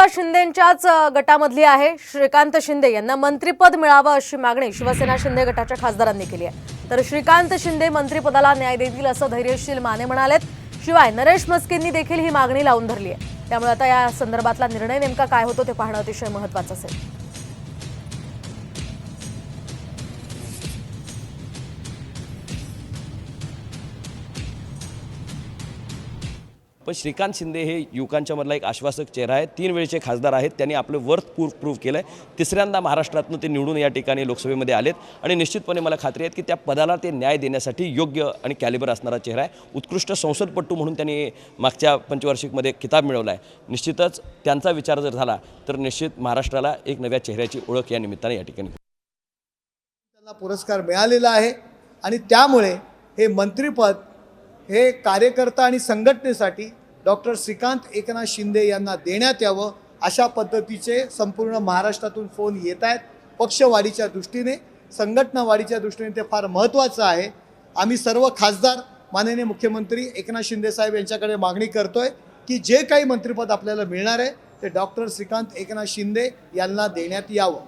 शिंदेंच्याच गटामधली आहे। श्रीकांत शिंदे यांना मंत्रिपद मिळावं अशी मागणी शिवसेना शिंदे गटाच्या खासदारांनी केली आहे। तर श्रीकांत शिंदे मंत्रिपदाला न्याय देतील असं धैर्यशील माने म्हणालेत। शिवाय नरेश मस्केंनी देखील ही मागणी लावून धरली आहे। त्यामुळे आता या संदर्भातला निर्णय नेमका काय होतो ते पाहणं अतिशय महत्त्वाचं असेल। पण श्रीकांत शिंदे हे युवकांच्या मधला एक आश्वासक चेहरा आहे। 3 वेळचे खासदार आहेत। त्यांनी आपलं वर्थ प्रूव्ह केलं आहे। तिसऱ्यांदा महाराष्ट्रातून ते निवडून या ठिकाणी लोकसभेमध्ये आलेत आणि निश्चितपणे मला खात्री आहे की त्या पदाला ते न्याय देण्यासाठी योग्य आणि कॅलिबर असणारा चेहरा आहे। उत्कृष्ट संसदपटू म्हणून त्यांनी मागच्या पंचवार्षिकमध्ये किताब मिळवला आहे। निश्चितच त्यांचा विचार जर झाला तर निश्चित महाराष्ट्राला एक नव्या चेहऱ्याची ओळख या निमित्ताने या ठिकाणी त्यांना पुरस्कार मिळालेला आहे आणि त्यामुळे हे मंत्रिपद हे कार्यकर्ता आणि संघटनेसाठी डॉक्टर श्रीकांत एकनाथ शिंदे यांना देण्यात यावं अशा पद्धतीचे संपूर्ण महाराष्ट्रातून फोन येत आहेत। पक्षवाढीच्या दृष्टीने, संघटना वाढीच्या दृष्टीने ते फार महत्त्वाचं आहे। आम्ही सर्व खासदार माननीय मुख्यमंत्री एकनाथ शिंदे साहेब यांच्याकडे मागणी करतोय की जे काही मंत्रिपद आपल्याला मिळणार आहे ते डॉक्टर श्रीकांत एकनाथ शिंदे यांना देण्यात यावं।